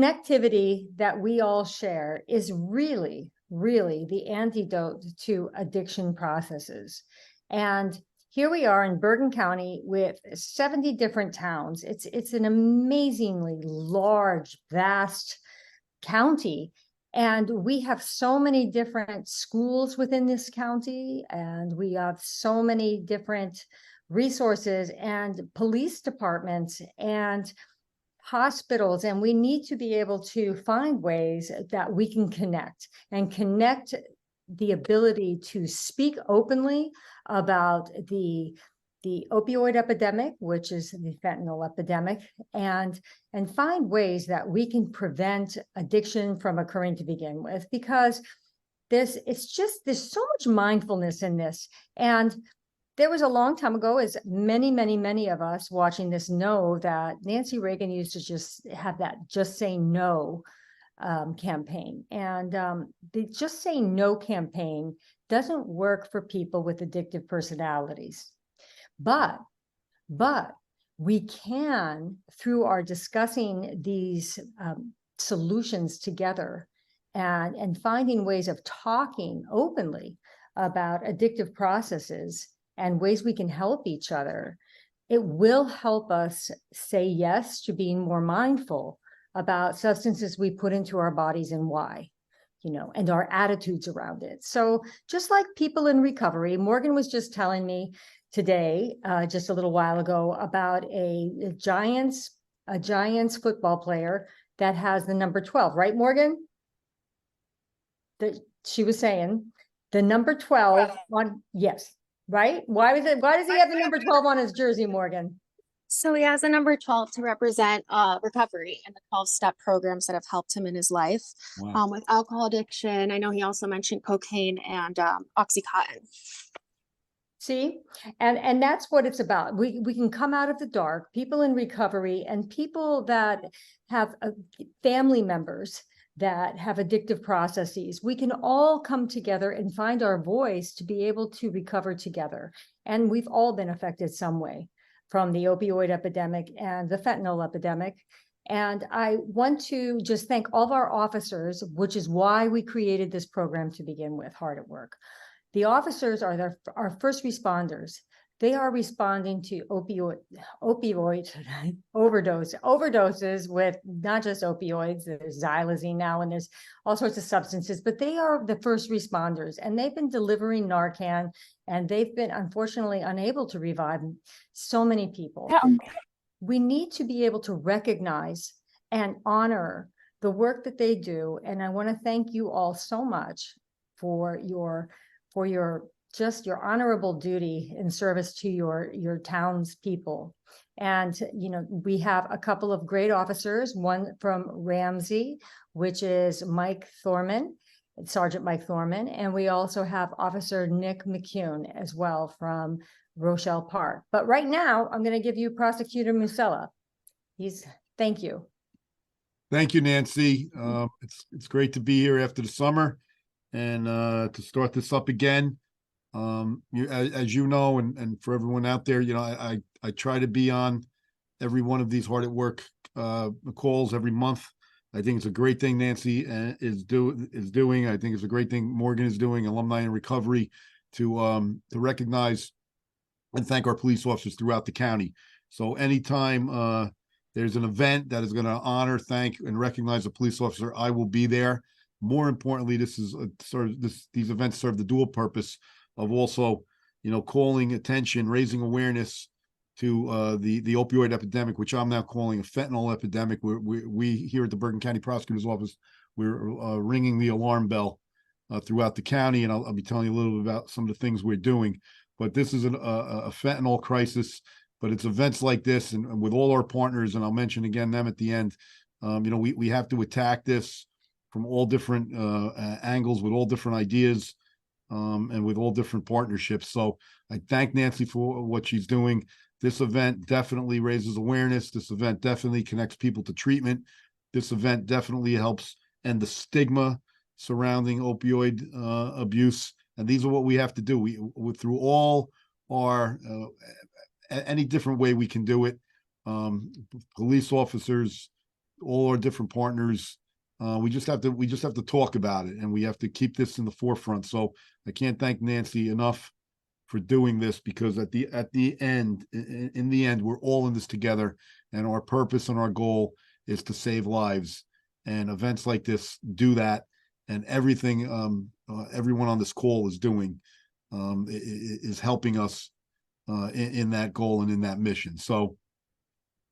connectivity that we all share is really, really the antidote to addiction processes. And here we are in Bergen County with 70 different towns. It's an amazingly large, vast county. And we have so many different schools within this county, and we have so many different resources and police departments and hospitals, and we need to be able to find ways that we can connect the ability to speak openly about the opioid epidemic, which is the fentanyl epidemic, and find ways that we can prevent addiction from occurring to begin with, because there's so much mindfulness in this. And there was a long time ago, as many of us watching this know, that Nancy Reagan used to just have that Just Say No campaign. And the Just Say No campaign doesn't work for people with addictive personalities. But we can, through our discussing these solutions together and finding ways of talking openly about addictive processes and ways we can help each other, it will help us say yes to being more mindful about substances we put into our bodies and why, and our attitudes around it. So just like people in recovery, Morgan was just telling me today, just a little while ago, about a Giants football player that has the number 12, right, Morgan? That she was saying the number 12 on, yes. Right? Why does he have the number 12 on his jersey, Morgan? So he has the number 12 to represent recovery and the 12-step programs that have helped him in his life. Wow. With alcohol addiction. I know he also mentioned cocaine and Oxycontin. See, and that's what it's about. We can come out of the dark, people in recovery and people that have family members that have addictive processes. We can all come together and find our voice to be able to recover together. And we've all been affected some way from the opioid epidemic and the fentanyl epidemic. And I want to just thank all of our officers, which is why we created this program to begin with, Hard at Work. The officers are our first responders. They are responding to opioid overdoses with not just opioids. There's xylazine now, and there's all sorts of substances, but they are the first responders, and they've been delivering Narcan, and they've been unfortunately unable to revive so many people. Yeah. We need to be able to recognize and honor the work that they do. And I want to thank you all so much for your honorable duty in service to your town's people. And, we have a couple of great officers, one from Ramsey, which is Sergeant Mike Thormann. And we also have Officer Nick McCune as well from Rochelle Park. But right now, I'm going to give you Prosecutor Musella. Thank you. Thank you, Nancy. It's great to be here after the summer and to start this up again. As you know, and for everyone out there, I try to be on every one of these Hard at Work calls every month. I think it's a great thing Nancy is doing. I think it's a great thing Morgan is doing, Alumni in Recovery, to recognize and thank our police officers throughout the county. So anytime there's an event that is going to honor, thank, and recognize a police officer, I will be there. More importantly, these events serve the dual purpose of also, calling attention, raising awareness to the opioid epidemic, which I'm now calling a fentanyl epidemic. We here at the Bergen County Prosecutor's Office, we're ringing the alarm bell throughout the county, and I'll be telling you a little bit about some of the things we're doing. But this is a fentanyl crisis. But it's events like this, and with all our partners, and I'll mention again them at the end. We have to attack this from all different angles, with all different ideas, and with all different partnerships. So I thank Nancy for what she's doing. This event definitely raises awareness. This event definitely connects people to treatment. This event definitely helps end the stigma surrounding opioid abuse. And these are what we have to do. We through all our any different way we can do it. Police officers, all our different partners. We just have to talk about it, and we have to keep this in the forefront. So I can't thank Nancy enough for doing this, because in the end, we're all in this together, and our purpose and our goal is to save lives. And events like this do that, and everything everyone on this call is doing is helping us in that goal and in that mission. So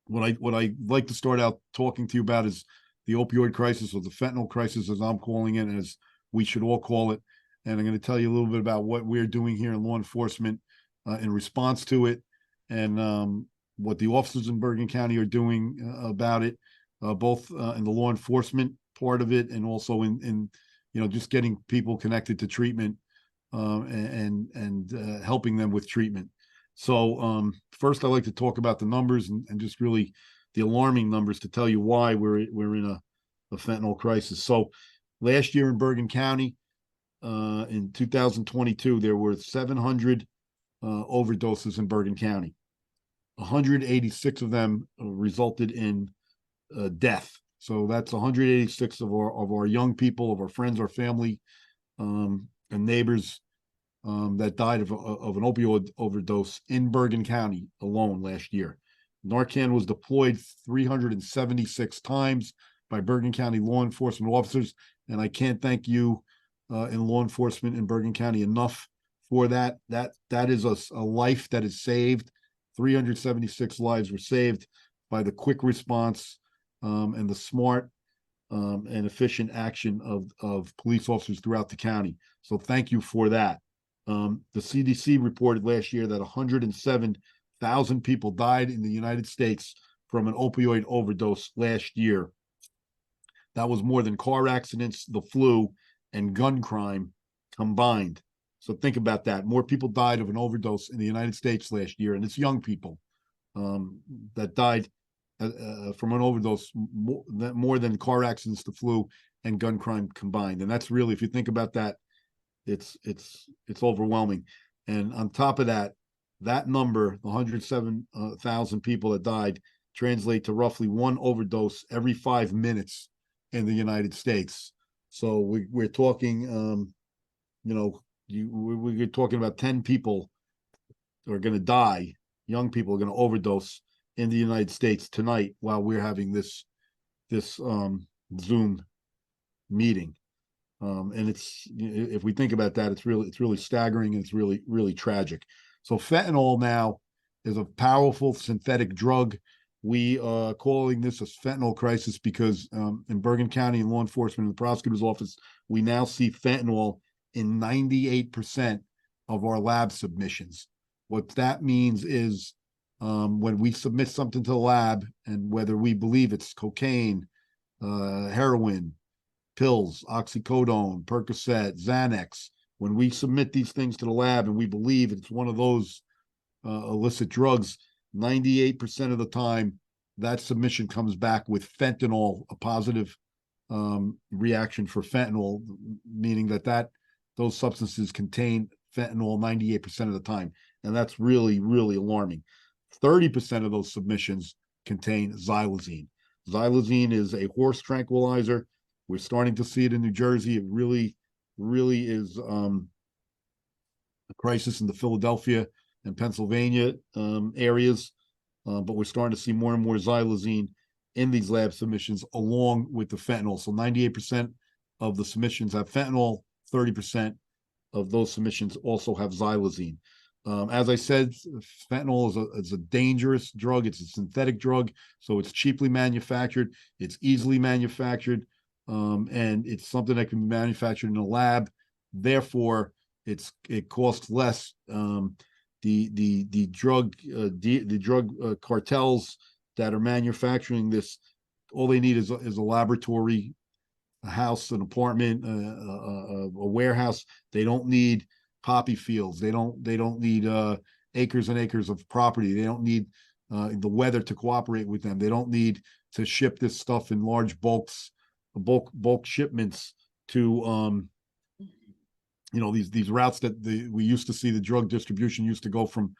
what I like to start out talking to you about is the opioid crisis, or the fentanyl crisis, as I'm calling it, as we should all call it. And I'm going to tell you a little bit about what we're doing here in law enforcement in response to it, and what the officers in Bergen County are doing about it, both in the law enforcement part of it, and also in just getting people connected to treatment and helping them with treatment. So first, I like to talk about the numbers and just really the alarming numbers to tell you why we're in a fentanyl crisis. So last year in Bergen County, in 2022, there were 700 overdoses in Bergen County. 186 of them resulted in death. So that's 186 of our young people, of our friends, our family, and neighbors that died of an opioid overdose in Bergen County alone last year. Narcan was deployed 376 times by Bergen County law enforcement officers, and I can't thank you in law enforcement in Bergen County enough for that. That is a life that is saved. 376 lives were saved by the quick response and the smart and efficient action of police officers throughout the county. So thank you for that. The CDC reported last year that 107,000 people died in the United States from an opioid overdose last year. That was more than car accidents, the flu, and gun crime combined. So think about that. More people died of an overdose in the United States last year, and it's young people that died from an overdose more than car accidents, the flu, and gun crime combined. And that's really, if you think about that, it's overwhelming. And on top of that, that number, the 107,000 people that died, translate to roughly one overdose every 5 minutes in the United States. So we're talking, we're talking about 10 people are going to die. Young people are going to overdose in the United States tonight while we're having this Zoom meeting. And if we think about that, it's really staggering, and it's really tragic. So fentanyl now is a powerful synthetic drug. We are calling this a fentanyl crisis because in Bergen County, in law enforcement, in the prosecutor's office, we now see fentanyl in 98% of our lab submissions. What that means is when we submit something to the lab, and whether we believe it's cocaine, heroin, pills, oxycodone, Percocet, Xanax, when we submit these things to the lab and we believe it's one of those illicit drugs, 98% of the time, that submission comes back with fentanyl, a positive reaction for fentanyl, meaning that those substances contain fentanyl 98% of the time. And that's really, really alarming. 30% of those submissions contain xylazine. Xylazine is a horse tranquilizer. We're starting to see it in New Jersey. It really is a crisis in the Philadelphia and Pennsylvania areas. But we're starting to see more and more xylazine in these lab submissions along with the fentanyl. So 98% of the submissions have fentanyl, 30% of those submissions also have xylazine. As I said, fentanyl is a dangerous drug. It's a synthetic drug, so it's cheaply manufactured. It's easily manufactured, and it's something that can be manufactured in a lab. Therefore, it costs less. The drug cartels that are manufacturing this, all they need is a laboratory, a house, an apartment, a warehouse. They don't need poppy fields. They don't need acres and acres of property. They don't need the weather to cooperate with them. They don't need to ship this stuff in large bulk shipments to these routes that we used to see. The drug distribution used to go from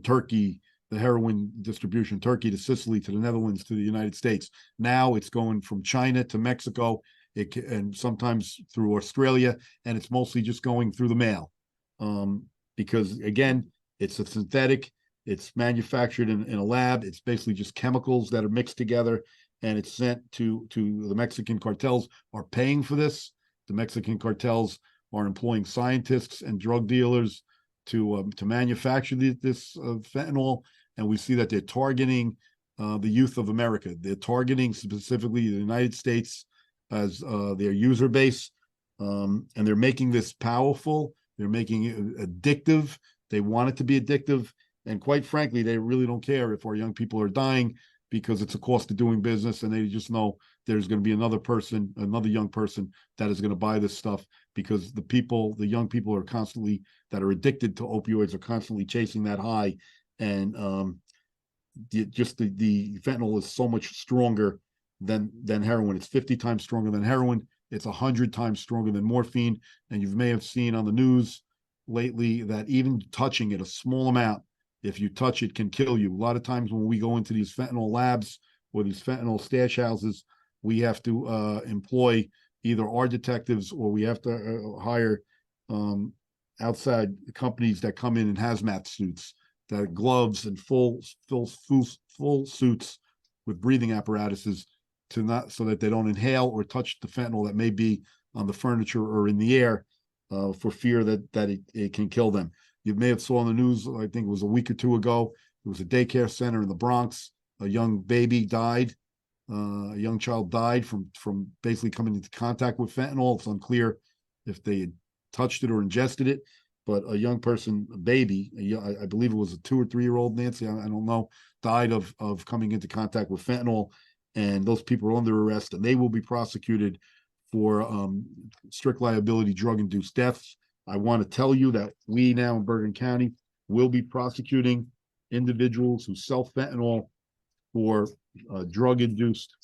Turkey the heroin distribution, Turkey to Sicily to the Netherlands to the United States. Now it's going from China to Mexico, and sometimes through Australia, and it's mostly just going through the mail. Because again, it's a synthetic, it's manufactured in a lab, it's basically just chemicals that are mixed together, and it's sent to the Mexican cartels are paying for this. The Mexican cartels are employing scientists and drug dealers to manufacture this fentanyl, and we see that they're targeting the youth of America. They're targeting specifically the United States as their user base, and they're making this powerful. They're making it addictive. They want it to be addictive, and quite frankly, they really don't care if our young people are dying, because it's a cost of doing business, and they just know there's going to be another young person that is going to buy this stuff, because the young people are constantly, that are addicted to opioids, are constantly chasing that high. And the fentanyl is so much stronger than heroin. It's 50 times stronger than heroin. It's 100 times stronger than morphine. And you may have seen on the news lately that even touching it, a small amount, if you touch it, can kill you. A lot of times when we go into these fentanyl labs or these fentanyl stash houses, we have to employ either our detectives, or we have to hire outside companies that come in hazmat suits, that gloves and full suits with breathing apparatuses, to not, so that they don't inhale or touch the fentanyl that may be on the furniture or in the air, for fear that it can kill them. You may have saw on the news, I think it was a week or two ago, there was a daycare center in the Bronx. A young baby died. A young child died from basically coming into contact with fentanyl. It's unclear if they had touched it or ingested it, but a young person, a baby, I believe it was a 2 or 3 year old, Nancy, I don't know, died of coming into contact with fentanyl, and those people are under arrest, and they will be prosecuted for strict liability drug-induced deaths. I want to tell you that we now in Bergen County will be prosecuting individuals who sell fentanyl for drug-induced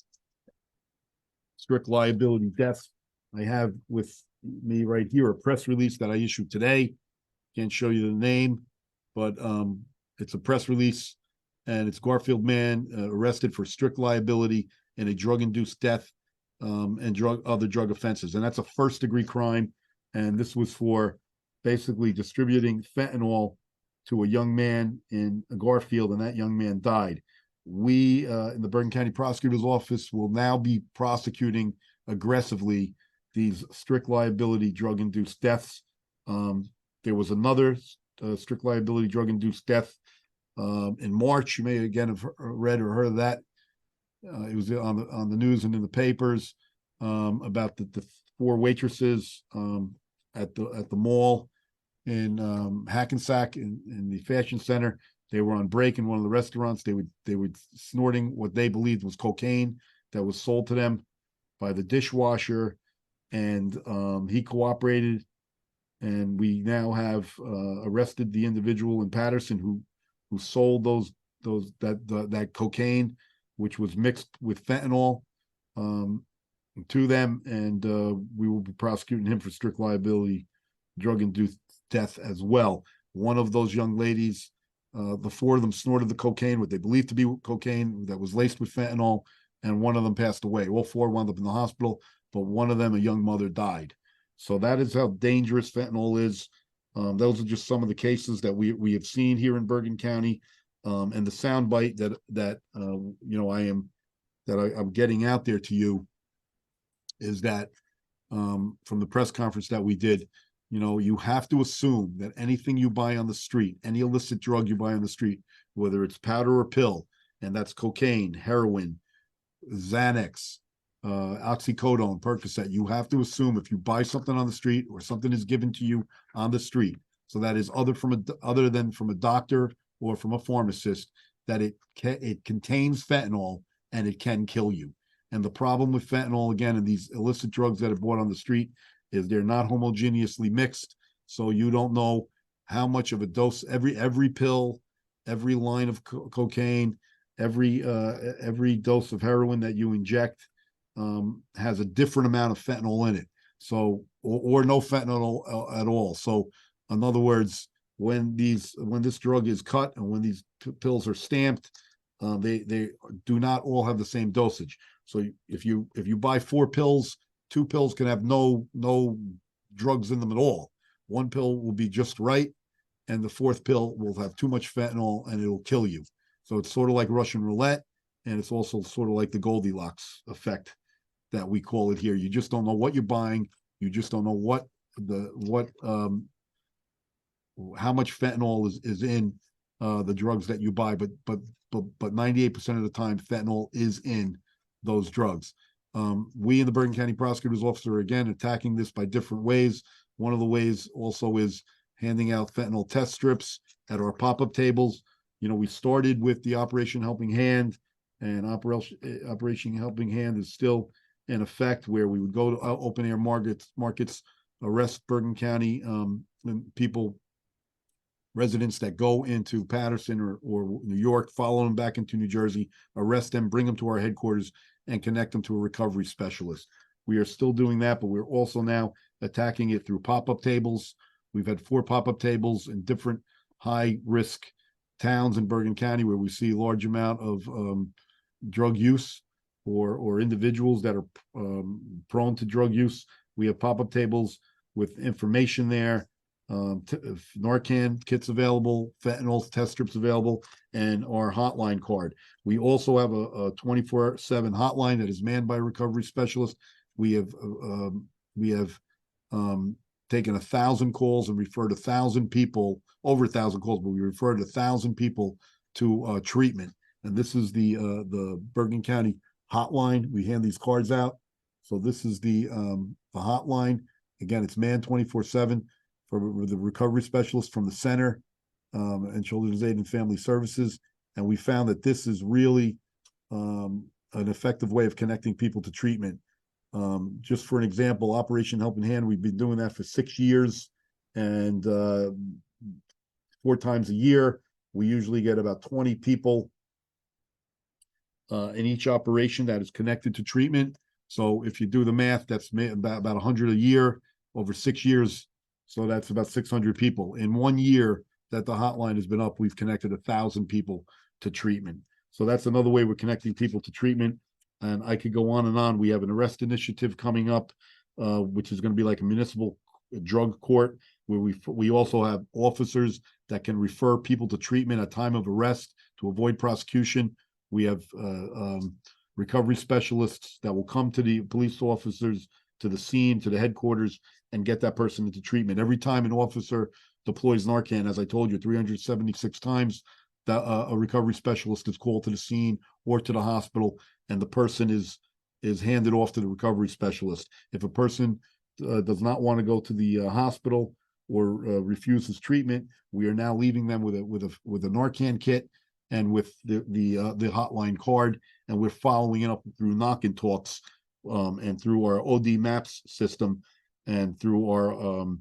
strict liability deaths. I have with me right here a press release that I issued today. Can't show you the name, but it's a press release, and it's Garfield man arrested for strict liability in a drug-induced death and other drug offenses. And that's a first-degree crime. And this was for basically distributing fentanyl to a young man in Garfield, and that young man died. We, in the Bergen County Prosecutor's Office, will now be prosecuting aggressively these strict liability drug-induced deaths. There was another strict liability drug-induced death in March. You may again have read or heard of that. It was on the news and in the papers about the 4 waitresses at the mall in Hackensack in the fashion center. They were on break in one of the restaurants. They were snorting what they believed was cocaine that was sold to them by the dishwasher, and he cooperated. And we now have arrested the individual in Patterson who sold that cocaine, which was mixed with fentanyl, to them, and we will be prosecuting him for strict liability drug-induced death as well. One of those young ladies, the 4 of them snorted the cocaine, what they believed to be cocaine that was laced with fentanyl, and one of them passed away. All 4 wound up in the hospital, but one of them, a young mother, died. So that is how dangerous fentanyl is. Those are just some of the cases that we have seen here in Bergen County, and the soundbite that I'm getting out there to you is that from the press conference that we did, you have to assume that anything you buy on the street, any illicit drug you buy on the street, whether it's powder or pill, and that's cocaine, heroin, Xanax, oxycodone, Percocet, you have to assume if you buy something on the street or something is given to you on the street, so that is other than from a doctor or from a pharmacist, that it contains fentanyl and it can kill you. And the problem with fentanyl, again, and these illicit drugs that are bought on the street, is they're not homogeneously mixed. So you don't know how much of a dose, every pill, every line of cocaine, every dose of heroin that you inject has a different amount of fentanyl in it. So, or no fentanyl at all. So in other words, when this drug is cut and when these pills are stamped, they do not all have the same dosage. So if you buy 4 pills, 2 pills can have no drugs in them at all. 1 pill will be just right, and the 4th pill will have too much fentanyl and it'll kill you. So it's sort of like Russian roulette, and it's also sort of like the Goldilocks effect that we call it here. You just don't know what you're buying. You just don't know how much fentanyl is in the drugs that you buy, but 98% of the time fentanyl is in those drugs. We in the Bergen County Prosecutor's Office are again attacking this by different ways. One of the ways also is handing out fentanyl test strips at our pop-up tables. You know, we started with the Operation Helping Hand, and Operation Helping Hand is still in effect, where we would go to open air markets, arrest Bergen County residents that go into Patterson or New York, follow them back into New Jersey, arrest them, bring them to our headquarters, and connect them to a recovery specialist. We are still doing that, but we're also now attacking it through pop-up tables. We've had 4 pop-up tables in different high-risk towns in Bergen County where we see a large amount of drug use or individuals that are prone to drug use. We have pop-up tables with information there, Narcan kits available, fentanyl test strips available, and our hotline card. We also have a 24/7 hotline that is manned by a recovery specialist. We have taken 1,000 calls and referred 1,000 people, over 1,000 calls, but we referred 1,000 people to treatment. And this is the Bergen County hotline. We hand these cards out. So this is the hotline. Again, it's manned 24/7 for the recovery specialist from the center and Children's Aid and Family Services. And we found that this is really an effective way of connecting people to treatment. Just for an example, Operation Helping Hand, we've been doing that for 6 years, and 4 times a year. We usually get about 20 people in each operation that is connected to treatment. So if you do the math, that's about 100 a year over 6 years. So that's about 600 people. In 1 year that the hotline has been up, we've connected 1,000 people to treatment. So that's another way we're connecting people to treatment. And I could go on and on. We have an arrest initiative coming up, which is going to be like a municipal drug court, where we also have officers that can refer people to treatment at time of arrest to avoid prosecution. We have recovery specialists that will come to the police officers, to the scene, to the headquarters, and get that person into treatment. Every time an officer deploys Narcan, as I told you, 376 times, a recovery specialist is called to the scene or to the hospital, and the person is handed off to the recovery specialist. If a person does not want to go to the hospital or refuses treatment, we are now leaving them with a Narcan kit and with the hotline card, and we're following it up through knock and talks and through our OD maps system and through our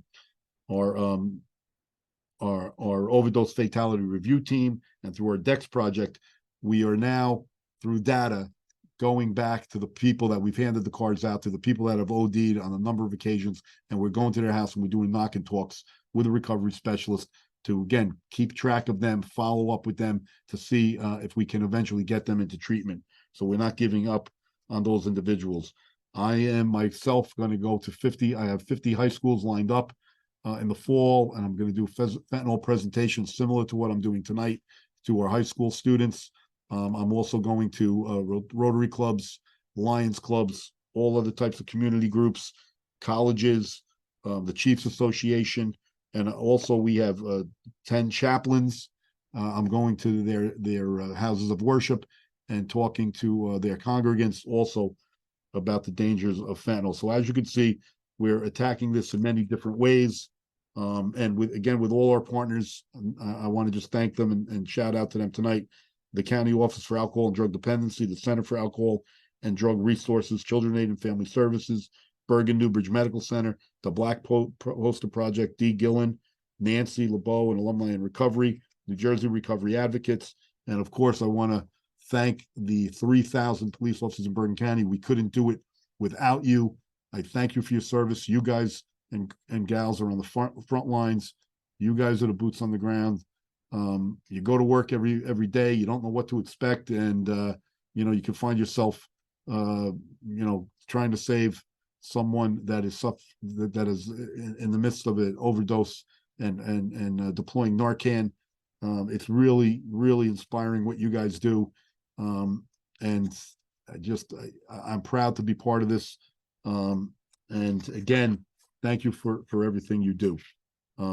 overdose fatality review team and through our DEX project. We are now, through data, going back to the people that we've handed the cards out to, the people that have OD'd on a number of occasions, and we're going to their house and we're doing knock and talks with a recovery specialist to, again, keep track of them, follow up with them to see if we can eventually get them into treatment. So we're not giving up on those individuals. I am myself going to go to 50. I have 50 high schools lined up in the fall, and I'm going to do fentanyl presentations similar to what I'm doing tonight to our high school students. I'm also going to Rotary clubs, Lions clubs, all other types of community groups, colleges, the Chiefs Association, and also we have 10 chaplains. I'm going to their houses of worship and talking to their congregants also about the dangers of fentanyl. So as you can see, we're attacking this in many different ways. And with all our partners, I want to just thank them and shout out to them tonight. The County Office for Alcohol and Drug Dependency, the Center for Alcohol and Drug Resources, Children's Aid and Family Services, Bergen Newbridge Medical Center, the Black Poster Project, D. Gillen, Nancy LeBeau and Alumni in Recovery, New Jersey Recovery Advocates, and of course, I want to thank the 3,000 police officers in Bergen County. We couldn't do it without you. I thank you for your service. You guys and gals are on the front lines. You guys are the boots on the ground. You go to work every day. You don't know what to expect, and you know, you can find yourself, you know, trying to save someone that is that is in the midst of an overdose and deploying Narcan. It's really, really inspiring what you guys do, and I'm proud to be part of this. And again, thank you for everything you do.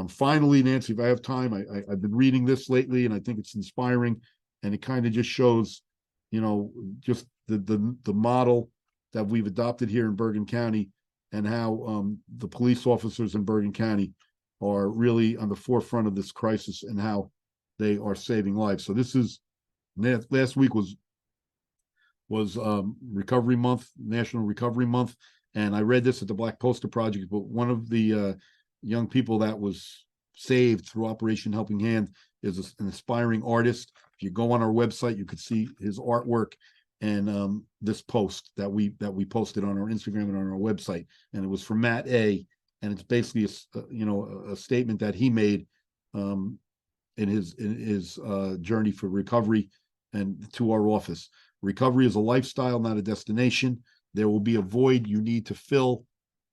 Finally, Nancy, if I have time, I've been reading this lately, and I think it's inspiring, and it kind of just shows, you know, just the model that we've adopted here in Bergen County, and how the police officers in Bergen County are really on the forefront of this crisis and how they are saving lives. So this is, last week was Recovery Month, National Recovery Month, and I read this at the Black Poster Project, but one of the young people that was saved through Operation Helping Hand is an aspiring artist. If you go on our website, you could see his artwork, and this post that we posted on our Instagram and on our website, and it was from Matt A, and it's basically a statement that he made in his journey for recovery and to our office. Recovery is a lifestyle, not a destination. There will be a void you need to fill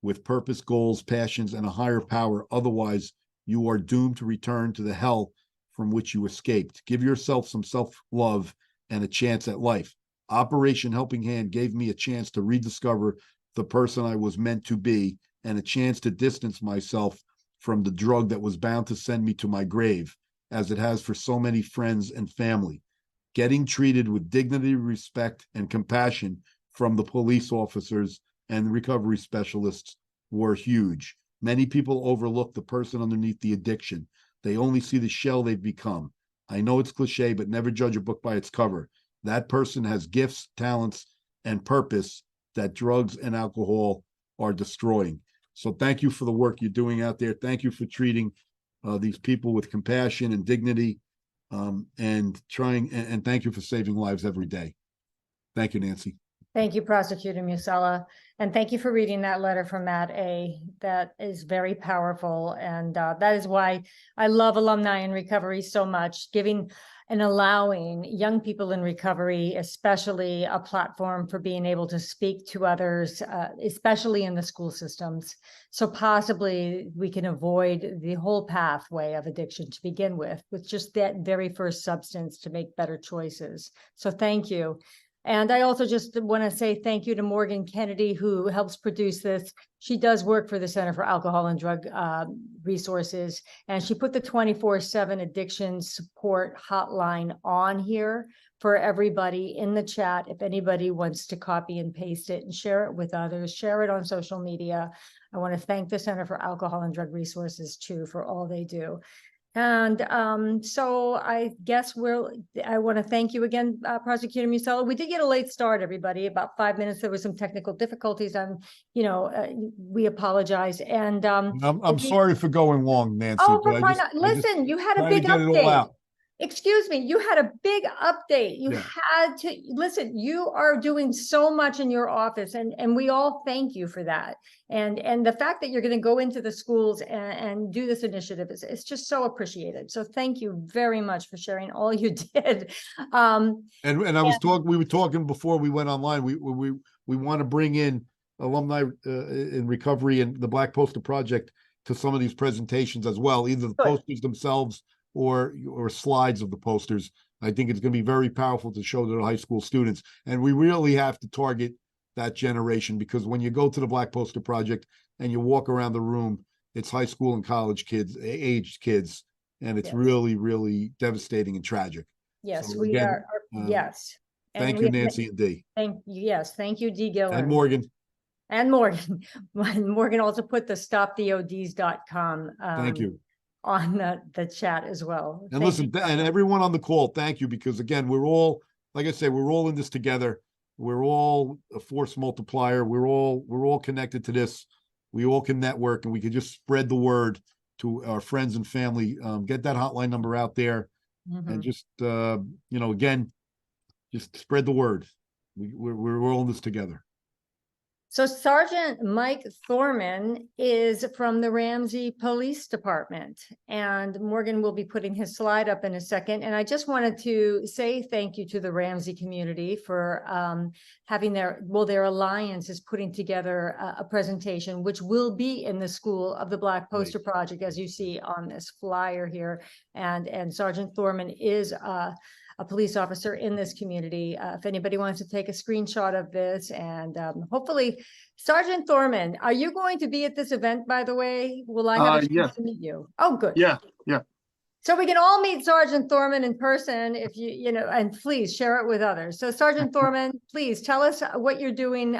with purpose, goals, passions, and a higher power. Otherwise, you are doomed to return to the hell from which you escaped. Give yourself some self-love and a chance at life. Operation Helping Hand gave me a chance to rediscover the person I was meant to be, and a chance to distance myself from the drug that was bound to send me to my grave, as it has for so many friends and family. Getting treated with dignity, respect, and compassion from the police officers and recovery specialists were huge. Many people overlook the person underneath the addiction. They only see the shell they've become. I know it's cliche, but never judge a book by its cover. That person has gifts, talents, and purpose that drugs and alcohol are destroying. So thank you for the work you're doing out there. Thank you for treating these people with compassion and dignity, and thank you for saving lives every day. Thank you, Nancy. Thank you, Prosecutor Musella. And thank you for reading that letter from Matt A. That is very powerful. And that is why I love Alumni in Recovery so much, giving and allowing young people in recovery, especially a platform for being able to speak to others, especially in the school systems. So possibly we can avoid the whole pathway of addiction to begin with just that very first substance to make better choices. So thank you. And I also just want to say thank you to Morgan Kennedy, who helps produce this. She does work for the Center for Alcohol and Drug Resources, and she put the 24/7 addiction support hotline on here for everybody in the chat. If anybody wants to copy and paste it and share it with others, share it on social media. I want to thank the Center for Alcohol and Drug Resources too for all they do. And so I guess I want to thank you again, Prosecutor Musella. We did get a late start, everybody, about 5 minutes. There was some technical difficulties. We apologize. And I'm sorry for going long, Nancy. oh, but listen, you had a trying to big get it all update. out. Excuse me, you had a big update. You Yeah. had to listen. You are doing so much in your office, and we all thank you for that. And the fact that you're going to go into the schools and do this initiative is just so appreciated. So thank you very much for sharing all you did. And we were talking before we went online. We want to bring in alumni in recovery and the Black Poster Project to some of these presentations as well, either the posters themselves or slides of the posters. I think it's going to be very powerful to show to the high school students. And we really have to target that generation, because when you go to the Black Poster Project and you walk around the room, it's high school and college aged kids, and it's really, really devastating and tragic. Yes, so we again, are. Yes. Thank you, Nancy and Dee. Thank you, Dee Gillen. And Morgan. And Morgan. Morgan also put the stoptheods.com. Thank you. On the chat as well. And listen, and everyone on the call, thank you, because again, we're all, like I said, we're all in this together. We're all a force multiplier. We're all connected to this. We all can network, and we can just spread the word to our friends and family. Get that hotline number out there, and just again, just spread the word. We're all in this together. So Sergeant Mike Thormann is from the Ramsey Police Department, and Morgan will be putting his slide up in a second. And I just wanted to say thank you to the Ramsey community for having their alliance is putting together a presentation, which will be in the School of the Black Poster Project, as you see on this flyer here. And Sergeant Thormann is a police officer in this community. If anybody wants to take a screenshot of this, and hopefully, Sergeant Thormann, are you going to be at this event, by the way? Will I have a chance Yeah. to meet you? Oh, good. Yeah. So we can all meet Sergeant Thormann in person if you know, and please share it with others. So Sergeant Thormann, please tell us what you're doing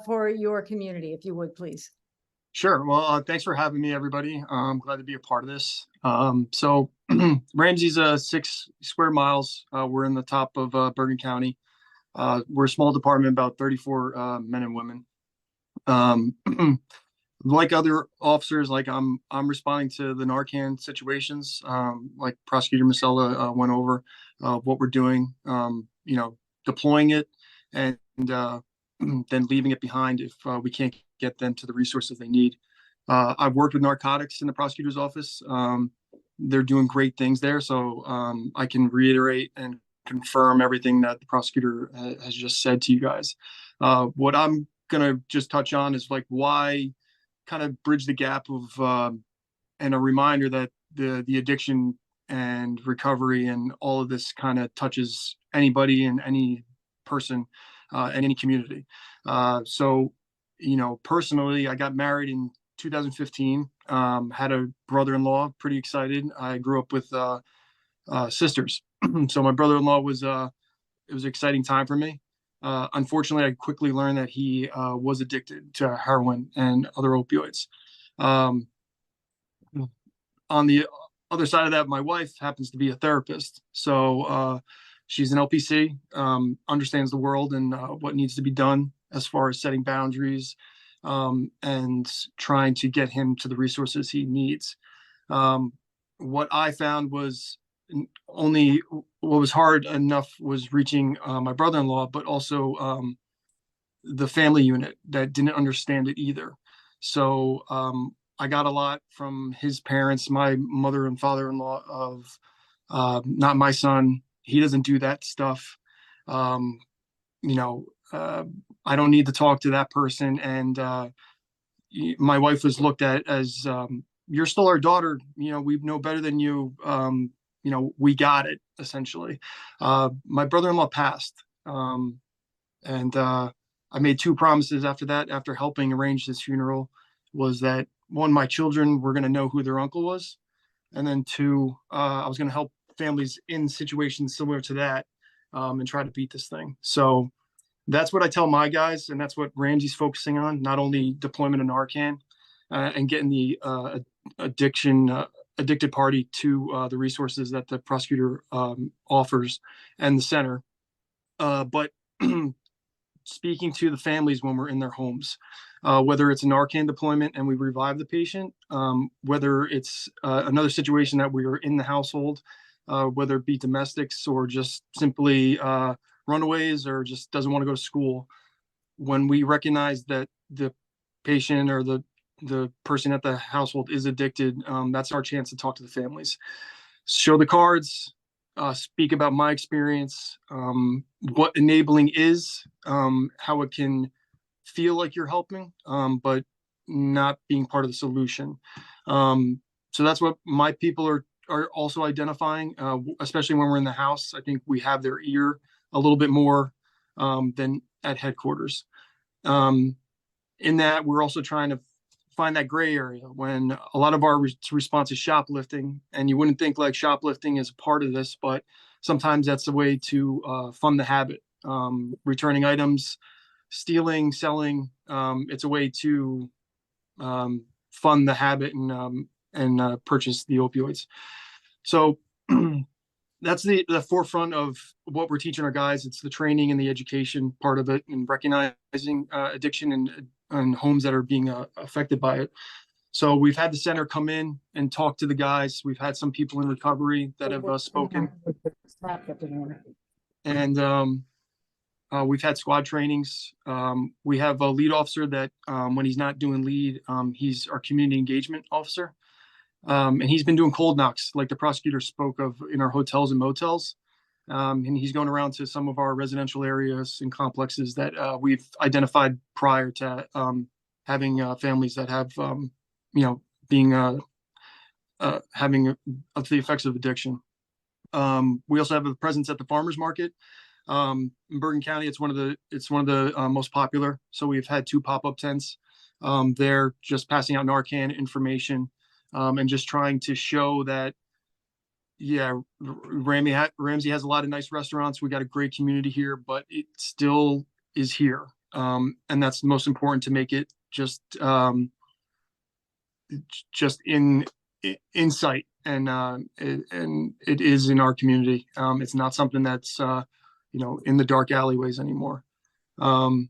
for your community, if you would, please. Sure. Well, thanks for having me, everybody. I'm glad to be a part of this. So Ramsey's 6 square miles. We're in the top of Bergen County. We're a small department, about 34 men and women. Like other officers, like I'm responding to the Narcan situations. Like Prosecutor Musella went over what we're doing. Deploying it and then leaving it behind if we can't get them to the resources they need. I've worked with narcotics in the prosecutor's office. They're doing great things there. So I can reiterate and confirm everything that the prosecutor has just said to you guys. What I'm going to just touch on is like why kind of bridge the gap of and a reminder that the addiction and recovery and all of this kind of touches anybody and any person in any community. So, personally, I got married in 2015, had a brother-in-law, pretty excited. I grew up with sisters. So my brother-in-law it was an exciting time for me. Unfortunately, I quickly learned that he was addicted to heroin and other opioids. On the other side of that, my wife happens to be a therapist. So she's an LPC, understands the world and what needs to be done as far as setting boundaries and trying to get him to the resources he needs. What I found was only what was hard enough was reaching my brother-in-law, but also the family unit that didn't understand it either. So I got a lot from his parents, my mother and father-in-law, of not my son. He doesn't do that stuff. I don't need to talk to that person. And my wife was looked at as, you're still our daughter. We know better than you. We got it, essentially. My brother-in-law passed. And I made 2 promises after that, after helping arrange his funeral, was that 1, my children were going to know who their uncle was. And then 2, I was going to help families in situations similar to that and try to beat this thing. So that's what I tell my guys. And that's what Ramsey's focusing on, not only deployment of Narcan and getting the addicted party to the resources that the prosecutor offers and the center, but speaking to the families when we're in their homes, whether it's a Narcan deployment and we revive the patient, whether it's another situation that we are in the household, whether it be domestics or just simply runaways or just doesn't want to go to school. When we recognize that the patient or the person at the household is addicted, that's our chance to talk to the families. Show the cards, speak about my experience, what enabling is, how it can feel like you're helping, but not being part of the solution. So that's what my people are also identifying, especially when we're in the house. I think we have their ear a little bit more than at headquarters. In that, we're also trying to find that gray area when a lot of our response is shoplifting, and you wouldn't think like shoplifting is a part of this, but sometimes that's a way to fund the habit. Returning items, stealing, selling, it's a way to fund the habit and purchase the opioids. So that's the forefront of what we're teaching our guys. It's the training and the education part of it, and recognizing addiction and homes that are being affected by it. So we've had the center come in and talk to the guys. We've had some people in recovery that have spoken. And We've had squad trainings. We have a lead officer that when he's not doing lead, he's our community engagement officer. And he's been doing cold knocks, like the prosecutor spoke of, in our hotels and motels. And he's going around to some of our residential areas and complexes that we've identified prior to having families that have, being having the effects of addiction. We also have a presence at the farmers market. In Bergen County, it's one of the most popular. So we've had 2 pop-up tents there, just passing out Narcan information and just trying to show that, yeah, Ramsey has a lot of nice restaurants. We got a great community here, but it still is here. And that's the most important, to make it just in sight. And it is in our community. It's not something that's, in the dark alleyways anymore. On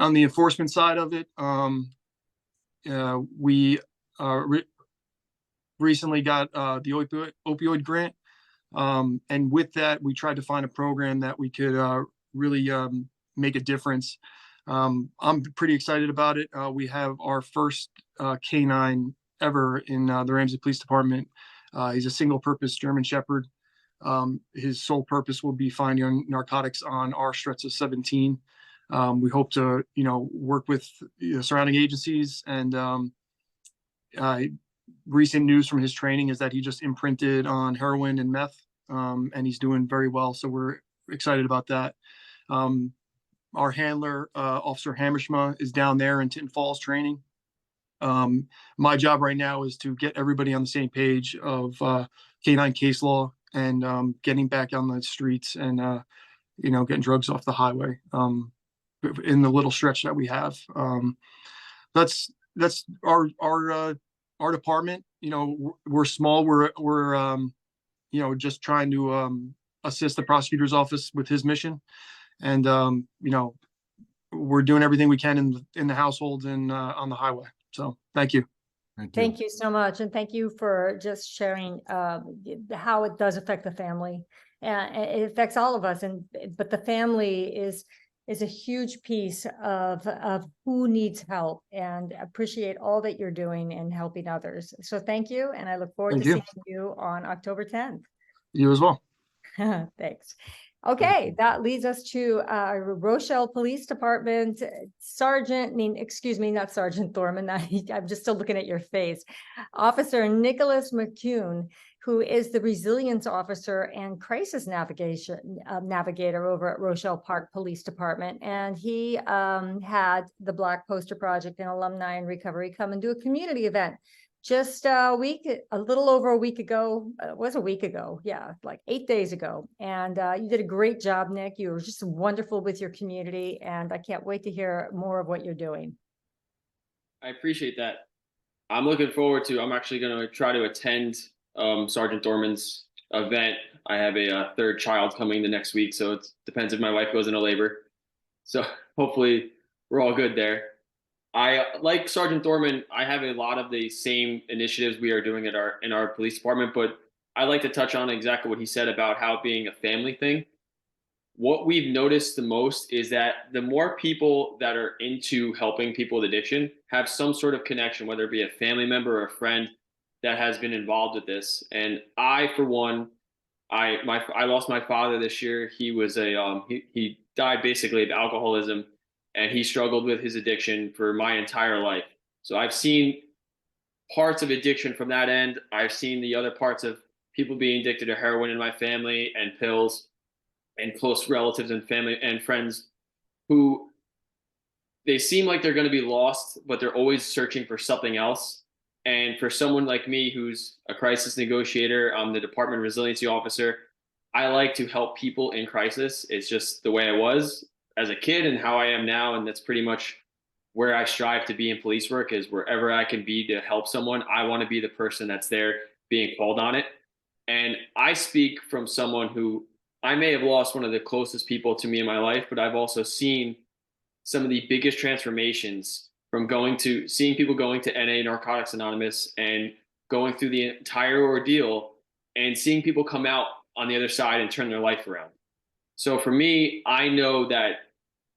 the enforcement side of it, we recently got the opioid grant. And with that, we tried to find a program that we could really make a difference. I'm pretty excited about it. We have our first canine ever in the Ramsey Police Department. He's a single-purpose German Shepherd. His sole purpose will be finding narcotics on our stretch of 17. We hope to, work with the surrounding agencies. And recent news from his training is that he just imprinted on heroin and meth, and he's doing very well. So we're excited about that. Our handler, Officer Hammerschma, is down there in Tinton Falls training. My job right now is to get everybody on the same page of canine case law and getting back on the streets and, getting drugs off the highway in the little stretch that we have. That's our department. We're small. We're just trying to assist the prosecutor's office with his mission. And, we're doing everything we can in the households and on the highway. So thank you. Thank you so much. And thank you for just sharing how it does affect the family. It affects all of us. But the family is a huge piece of who needs help, and appreciate all that you're doing and helping others. So thank you. And I look forward to seeing you on October 10th. You as well. Thanks. Okay, that leads us to Rochelle Police Department not Sergeant Thormann. I'm just still looking at your face. Officer Nicholas Mercoun, who is the resilience officer and crisis navigator over at Rochelle Park Police Department. And he had the Black Poster Project and Alumni in Recovery come and do a community event just a little over a week ago. It was a week ago. Yeah, like 8 days ago. And you did a great job, Nick. You were just wonderful with your community. And I can't wait to hear more of what you're doing. I appreciate that. I'm actually going to try to attend Sergeant Thormann's event. I have a third child coming the next week. So it depends if my wife goes into labor. So hopefully we're all good there. Like Sergeant Thormann, I have a lot of the same initiatives we are doing in our police department, but I like to touch on exactly what he said about how it being a family thing. What we've noticed the most is that the more people that are into helping people with addiction have some sort of connection, whether it be a family member or a friend that has been involved with this. And I, for one, I lost my father this year. He was he died basically of alcoholism. And he struggled with his addiction for my entire life. So I've seen parts of addiction from that end. I've seen the other parts of people being addicted to heroin in my family and pills, and close relatives and family and friends who they seem like they're going to be lost, but they're always searching for something else. And for someone like me, who's a crisis negotiator, I'm the department resiliency officer, I like to help people in crisis. It's just the way I was as a kid and how I am now. And that's pretty much where I strive to be in police work, is wherever I can be to help someone. I want to be the person that's there being called on it. And I speak from someone who, I may have lost one of the closest people to me in my life, but I've also seen some of the biggest transformations from seeing people going to NA, Narcotics Anonymous, and going through the entire ordeal and seeing people come out on the other side and turn their life around. So for me, I know that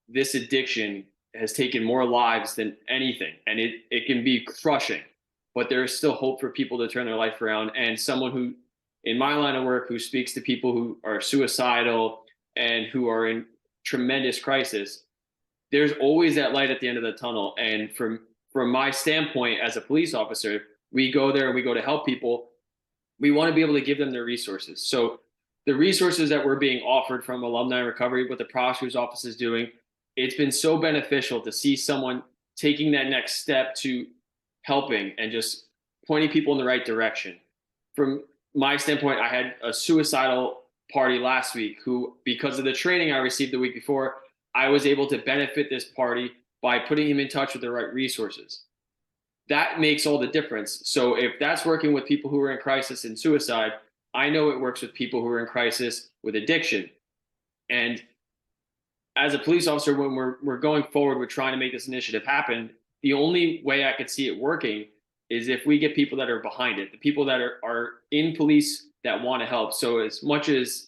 this addiction has taken more lives than anything, and it can be crushing, but there is still hope for people to turn their life around. And someone who, in my line of work, who speaks to people who are suicidal and who are in tremendous crisis, there's always that light at the end of the tunnel. And from my standpoint as a police officer, we go there and we go to help people. We want to be able to give them their resources. So the resources that we're being offered from alumni recovery, what the prosecutor's office is doing, it's been so beneficial to see someone taking that next step to helping and just pointing people in the right direction. From my standpoint, I had a suicidal party last week who, because of the training I received the week before, I was able to benefit this party by putting him in touch with the right resources. That makes all the difference. So if that's working with people who are in crisis and suicide, I know it works with people who are in crisis with addiction. And as a police officer, when we're going forward with trying to make this initiative happen, the only way I could see it working is if we get people that are behind it, the people that are in police that want to help. So as much as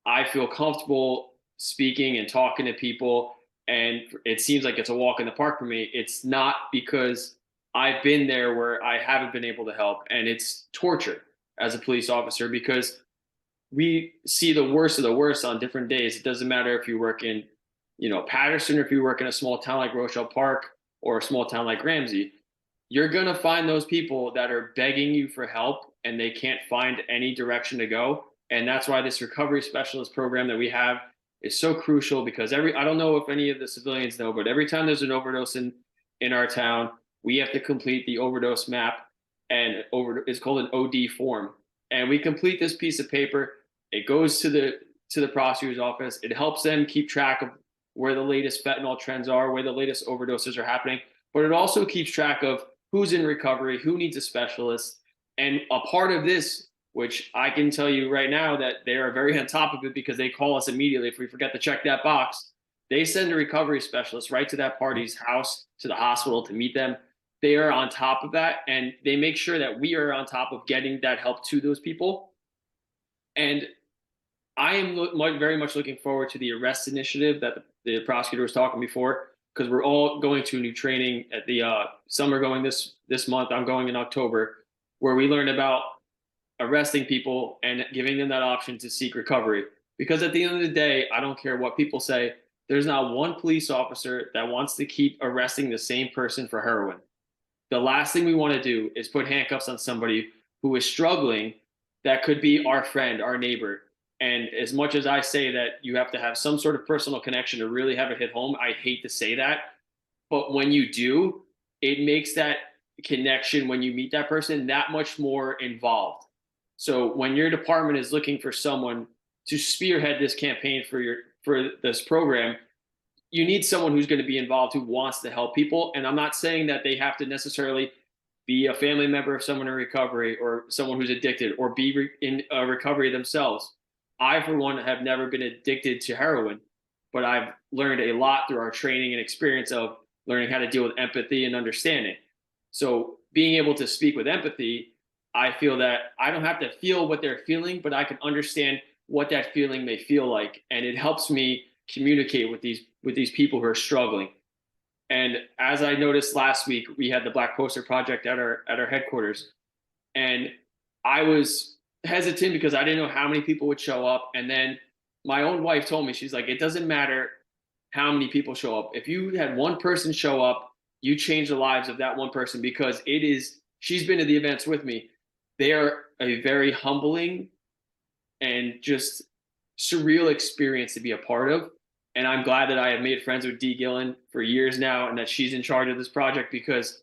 I feel comfortable speaking and talking to people, and it seems like it's a walk in the park for me, it's not because I've been there where I haven't been able to help. And it's torture as a police officer because we see the worst of the worst on different days. It doesn't matter if you work in, Patterson, or if you work in a small town like Rochelle Park or a small town like Ramsey. You're going to find those people that are begging you for help and they can't find any direction to go. And that's why this recovery specialist program that we have is so crucial, because I don't know if any of the civilians know, but every time there's an overdose in our town, we have to complete the overdose map, and it's called an OD form. And we complete this piece of paper. It goes to the prosecutor's office. It helps them keep track of where the latest fentanyl trends are, where the latest overdoses are happening. But it also keeps track of who's in recovery, who needs a specialist. And a part of this, which I can tell you right now that they are very on top of it because they call us immediately if we forget to check that box. They send a recovery specialist right to that party's house, to the hospital to meet them. They are on top of that, and they make sure that we are on top of getting that help to those people. And I am very much looking forward to the arrest initiative that the prosecutor was talking before, because we're all going to a new training at the summer going this month. I'm going in October, where we learn about arresting people and giving them that option to seek recovery. Because at the end of the day, I don't care what people say, there's not one police officer that wants to keep arresting the same person for heroin. The last thing we want to do is put handcuffs on somebody who is struggling that could be our friend, our neighbor. And as much as I say that you have to have some sort of personal connection to really have it hit home, I hate to say that. But when you do, it makes that connection when you meet that person that much more involved. So when your department is looking for someone to spearhead this campaign for this program, you need someone who's going to be involved, who wants to help people. And I'm not saying that they have to necessarily be a family member of someone in recovery or someone who's addicted or be in recovery themselves. I, for one, have never been addicted to heroin, but I've learned a lot through our training and experience of learning how to deal with empathy and understanding. So being able to speak with empathy, I feel that I don't have to feel what they're feeling, but I can understand what that feeling may feel like. And it helps me communicate with these people who are struggling. And as I noticed last week, we had the Black Poster Project at our headquarters, and I was hesitant because I didn't know how many people would show up. And then my own wife told me, she's like, it doesn't matter how many people show up. If you had one person show up, you change the lives of that one person, because she's been to the events with me. They are a very humbling and just surreal experience to be a part of. And I'm glad that I have made friends with Dee Gillen for years now, and that she's in charge of this project, because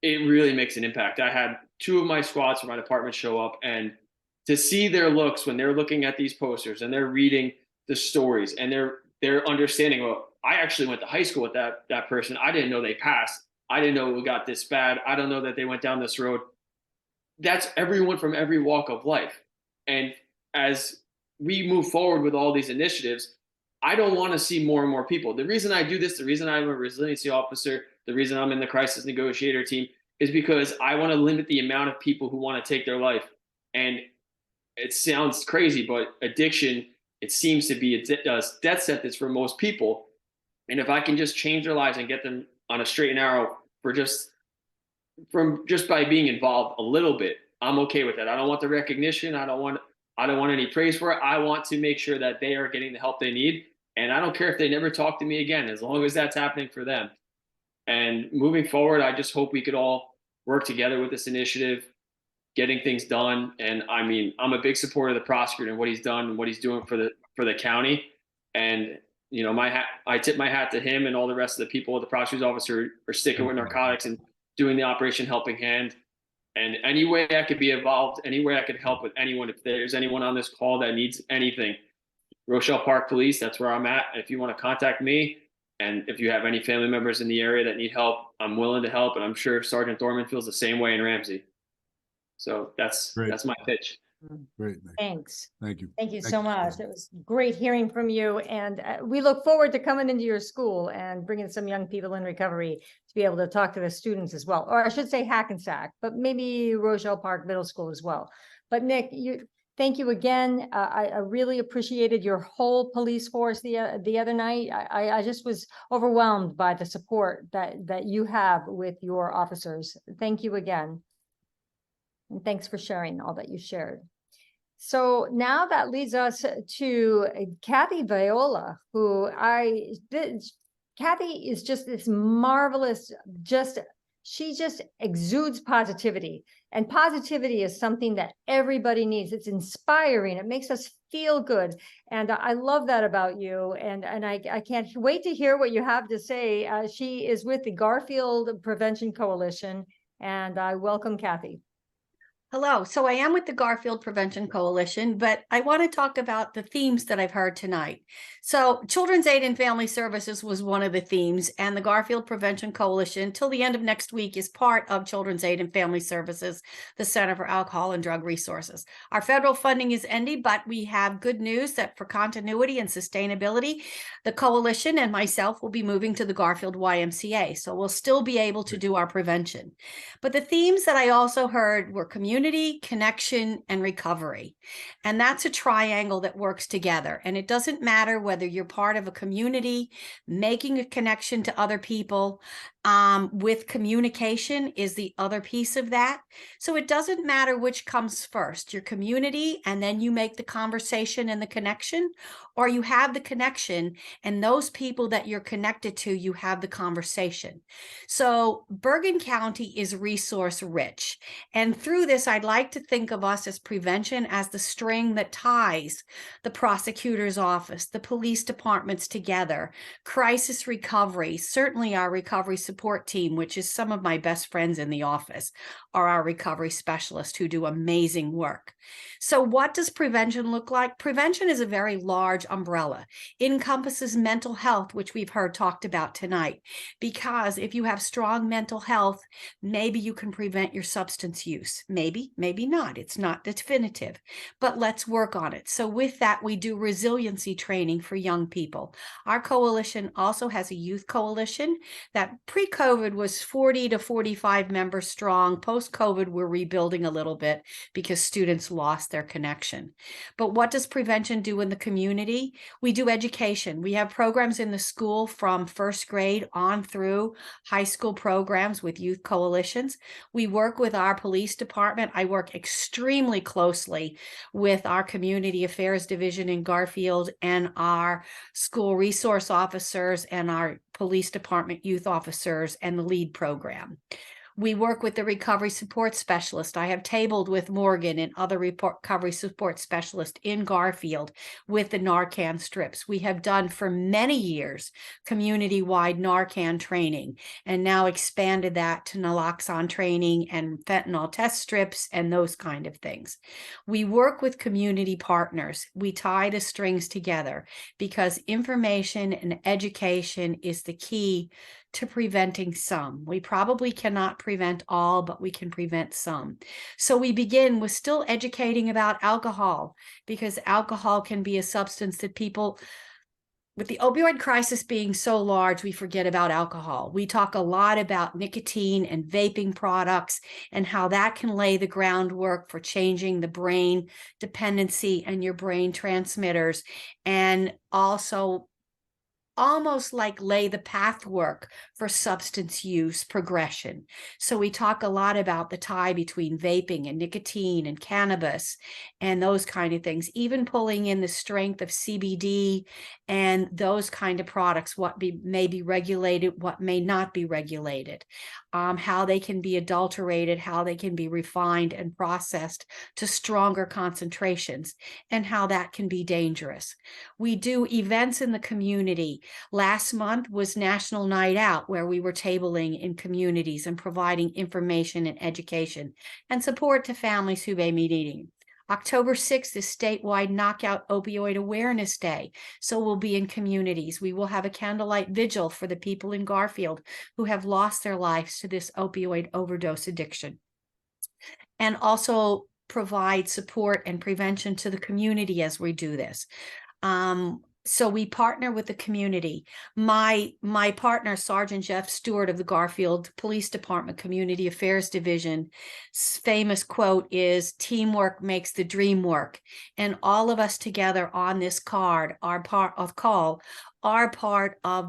it really makes an impact. I had 2 of my squads from my department show up, and to see their looks when they're looking at these posters and they're reading the stories and they're understanding, well, I actually went to high school with that person. I didn't know they passed. I didn't know it got this bad. I don't know that they went down this road. That's everyone from every walk of life. And as we move forward with all these initiatives, I don't want to see more and more people. The reason I do this, the reason I'm a resiliency officer, the reason I'm in the crisis negotiator team, is because I want to limit the amount of people who want to take their life. And it sounds crazy, but addiction it seems to be a death sentence for most people. And if I can just change their lives and get them on a straight and narrow from just by being involved a little bit, I'm okay with that. I don't want the recognition. I don't want any praise for it. I want to make sure that they are getting the help they need. And I don't care if they never talk to me again, as long as that's happening for them. And moving forward, I just hope we could all work together with this initiative, getting things done. And I mean, I'm a big supporter of the prosecutor and what he's done and what he's doing for the county. And I tip my hat to him and all the rest of the people at the prosecutor's office who are sticking with narcotics and doing the Operation Helping Hand. And any way I could be involved, any way I could help with anyone, if there's anyone on this call that needs anything, Rochelle Park Police, that's where I'm at. If you want to contact me, and if you have any family members in the area that need help, I'm willing to help. And I'm sure Sergeant Thormann feels the same way in Ramsey. So that's my pitch. Great. Nick. Thanks. Thank you. Thank you Thank so you. much. It was great hearing from you. And we look forward to coming into your school and bringing some young people in recovery to be able to talk to the students as well. Or I should say Hackensack, but maybe Rochelle Park Middle School as well. But Nick, thank you again. I really appreciated your whole police force the other night. I just was overwhelmed by the support that you have with your officers. Thank you again. And thanks for sharing all that you shared. So now that leads us to Kathi Viola, Kathi is just this marvelous, she just exudes positivity, and positivity is something that everybody needs. It's inspiring. It makes us feel good. And I love that about you. And I can't wait to hear what you have to say. She is with the Garfield Prevention Coalition, and I welcome Kathi. Hello. So I am with the Garfield Prevention Coalition, but I want to talk about the themes that I've heard tonight. So Children's Aid and Family Services was one of the themes, and the Garfield Prevention Coalition till the end of next week is part of Children's Aid and Family Services, the Center for Alcohol and Drug Resources. Our federal funding is ending, but we have good news that for continuity and sustainability, the coalition and myself will be moving to the Garfield YMCA. So we'll still be able to do our prevention. But the themes that I also heard were community, connection, and recovery. And that's a triangle that works together. And it doesn't matter whether you're part of a community, making a connection to other people, with communication is the other piece of that. So it doesn't matter which comes first, your community, and then you make the conversation and the connection, or you have the connection and those people that you're connected to, you have the conversation. So Bergen County is resource rich. And through this, I'd like to think of us as prevention as the string that ties the prosecutor's office, the police departments together, crisis recovery, certainly our recovery support team, which is some of my best friends in the office, are our recovery specialists who do amazing work. So what does prevention look like? Prevention is a very large umbrella. It encompasses mental health, which we've heard talked about tonight, because if you have strong mental health, maybe you can prevent your substance use. Maybe, maybe not. It's not definitive, but let's work on it. So with that, we do resiliency training for young people. Our coalition also has a youth coalition that pre-COVID was 40 to 45 members strong. Post-COVID, we're rebuilding a little bit because students lost their connection. But what does prevention do in the community? We do education. We have programs in the school from first grade on through high school programs with youth coalitions. We work with our police department. I work extremely closely with our community affairs division in Garfield and our school resource officers and our police department youth officers and the LEAD program. We work with the recovery support specialist. I have tabled with Morgan and other recovery support specialists in Garfield with the Narcan strips. We have done for many years community-wide Narcan training and now expanded that to naloxone training and fentanyl test strips and those kind of things. We work with community partners. We tie the strings together because information and education is the key to preventing some. We probably cannot prevent all, but we can prevent some. So we begin with still educating about alcohol, because alcohol can be a substance that people with the opioid crisis being so large, we forget about alcohol. We talk a lot about nicotine and vaping products and how that can lay the groundwork for changing the brain dependency and your brain transmitters, and also almost like lay the pathwork for substance use progression. So we talk a lot about the tie between vaping and nicotine and cannabis and those kind of things, even pulling in the strength of CBD and those kind of products, what may be regulated, what may not be regulated, how they can be adulterated, how they can be refined and processed to stronger concentrations, and how that can be dangerous. We do events in the community. Last month was National Night Out, where we were tabling in communities and providing information and education and support to families who may be needing. October 6th is statewide Knockout Opioid Awareness Day. So we'll be in communities. We will have a candlelight vigil for the people in Garfield who have lost their lives to this opioid overdose addiction. And also provide support and prevention to the community as we do this. So we partner with the community. My partner, Sergeant Jeff Stewart of the Garfield Police Department Community Affairs Division, famous quote is, "Teamwork makes the dream work." And all of us together on this card are part of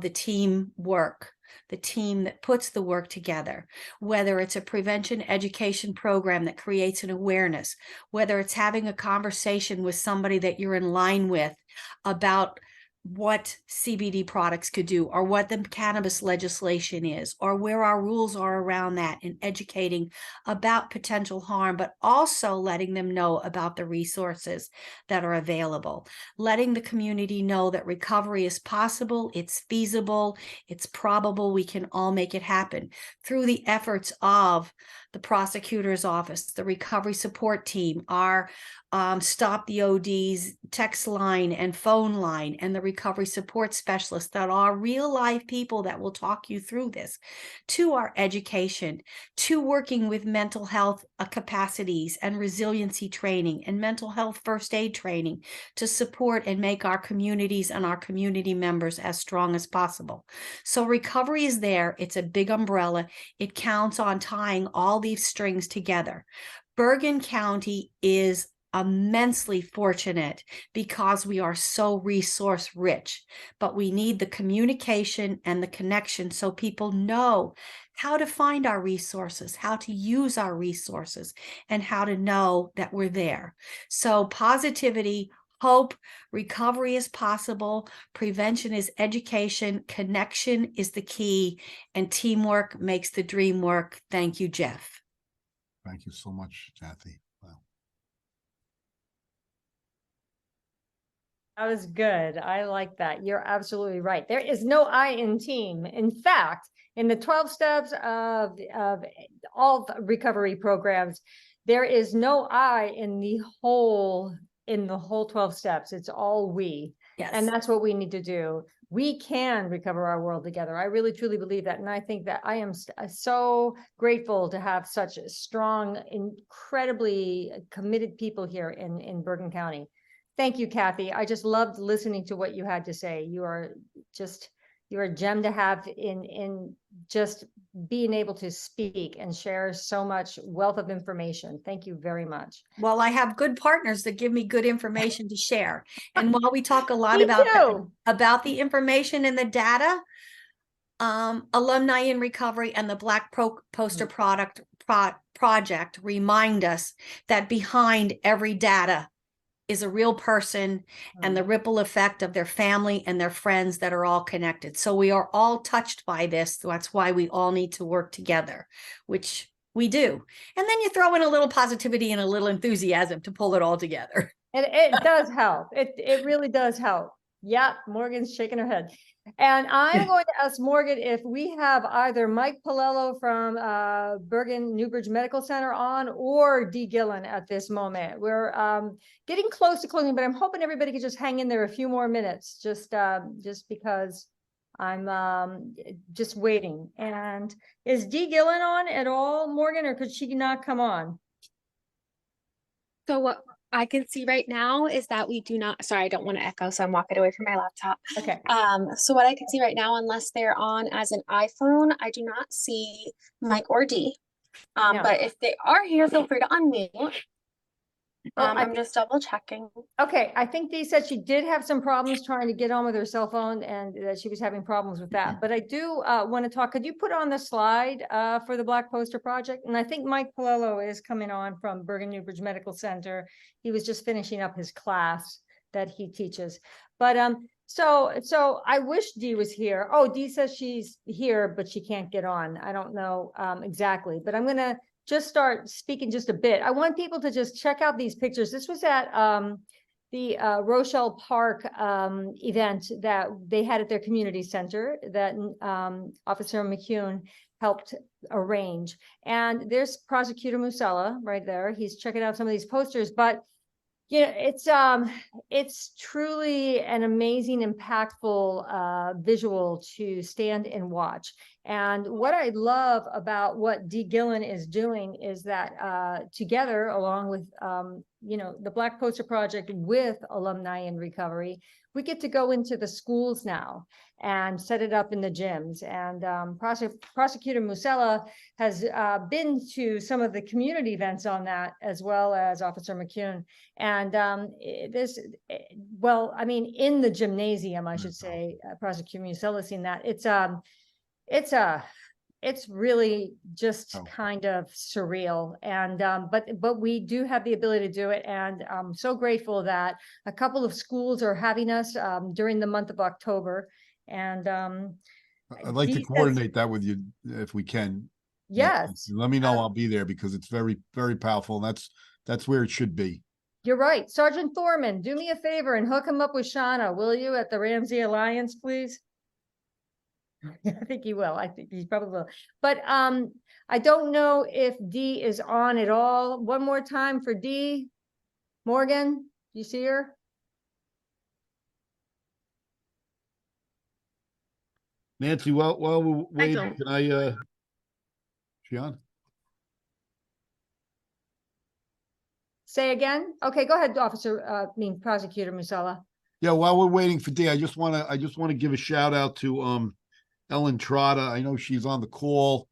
the team work, the team that puts the work together, whether it's a prevention education program that creates an awareness, whether it's having a conversation with somebody that you're in line with about what CBD products could do, or what the cannabis legislation is, or where our rules are around that, and educating about potential harm, but also letting them know about the resources that are available, letting the community know that recovery is possible, it's feasible, it's probable, we can all make it happen through the efforts of the prosecutor's office, the recovery support team, our Stop the ODs text line and phone line, and the recovery support specialists that are real life people that will talk you through this, to our education, to working with mental health capacities and resiliency training and mental health first aid training to support and make our communities and our community members as strong as possible. So recovery is there. It's a big umbrella. It counts on tying all these strings together. Bergen County is immensely fortunate because we are so resource rich, but we need the communication and the connection so people know how to find our resources, how to use our resources, and how to know that we're there. So positivity, hope, recovery is possible, prevention is education, connection is the key, and teamwork makes the dream work. Thank you, Jeff. Thank you so much, Kathi. Wow. That was good. I like that. You're absolutely right. There is no I in team. In fact, in the 12 steps of all the recovery programs, there is no I in the whole 12 steps. It's all we. Yes. And that's what we need to do. We can recover our world together. I really, truly believe that. And I think that I am so grateful to have such strong, incredibly committed people here in Bergen County. Thank you, Kathi. I just loved listening to what you had to say. You're a gem to have in just being able to speak and share so much wealth of information. Thank you very much. Well, I have good partners that give me good information to share. And while we talk a lot Me about the information and the data, Alumni in Recovery and the Black Poster Project remind us that behind every data is a real person and the ripple effect of their family and their friends that are all connected. So we are all touched by this. That's why we all need to work together, which we do. And then you throw in a little positivity and a little enthusiasm to pull it all together. And it does help. It really does help. Yep, Morgan's shaking her head. And I'm going to ask Morgan if we have either Mike Paolello from Bergen Newbridge Medical Center on, or Dee Gillen at this moment. We're getting close to closing, but I'm hoping everybody could just hang in there a few more minutes, just because I'm just waiting. And is Dee Gillen on at all, Morgan, or could she not come on? So what I can see right now is that we do not, sorry, I don't want to echo, so I'm walking away from my laptop. Okay. So what I can see right now, unless they're on as an iPhone, I do not see Mike or Dee. No. But if they are here, feel free to unmute. Well, I I'm just double checking. Okay, I think Dee said she did have some problems trying to get on with her cell phone and that she was having problems with that. But I do want to talk, could you put on the slide for the Black Poster Project? And I think Mike Paolello is coming on from Bergen Newbridge Medical Center. He was just finishing up his class that he teaches. But so I wish Dee was here. Oh, Dee says she's here, but she can't get on. I don't know exactly, but I'm gonna just start speaking just a bit. I want people to just check out these pictures. This was at the Rochelle Park event that they had at their community center that Officer Mercoun helped arrange. And there's Prosecutor Musella right there. He's checking out some of these posters, but you know, it's truly an amazing, impactful visual to stand and watch. And what I love about what Dee Gillen is doing is that together, along with you know, the Black Poster Project with Alumni in Recovery, we get to go into the schools now and set it up in the gyms. And Prosecutor Musella has been to some of the community events on that, as well as Officer Mercoun. And well, I mean, in the gymnasium, I should say, Prosecutor Musella seen that. It's really just kind of surreal. And but we do have the ability to do it. And I'm so grateful that a couple of schools are having us during the month of October. And I'd like to Dee says- coordinate that with you if we can. Yes, Let me know. I'll be there because it's very, very powerful. And that's where it should be. you're right. Sergeant Thormann, do me a favor and hook him up with Shauna, will you, at the Ramsey Alliance, please? I think he will. I think he probably will. But I don't know if Dee is on at all. One more time for Dee. Morgan, do you see her? Nancy, while we're waiting, don't. can I she on? Say again? Okay, go ahead, Prosecutor Musella. Yeah, while we're waiting for Dee, I just wanna give a shout out to Ellen Trotta. I know she's on the call.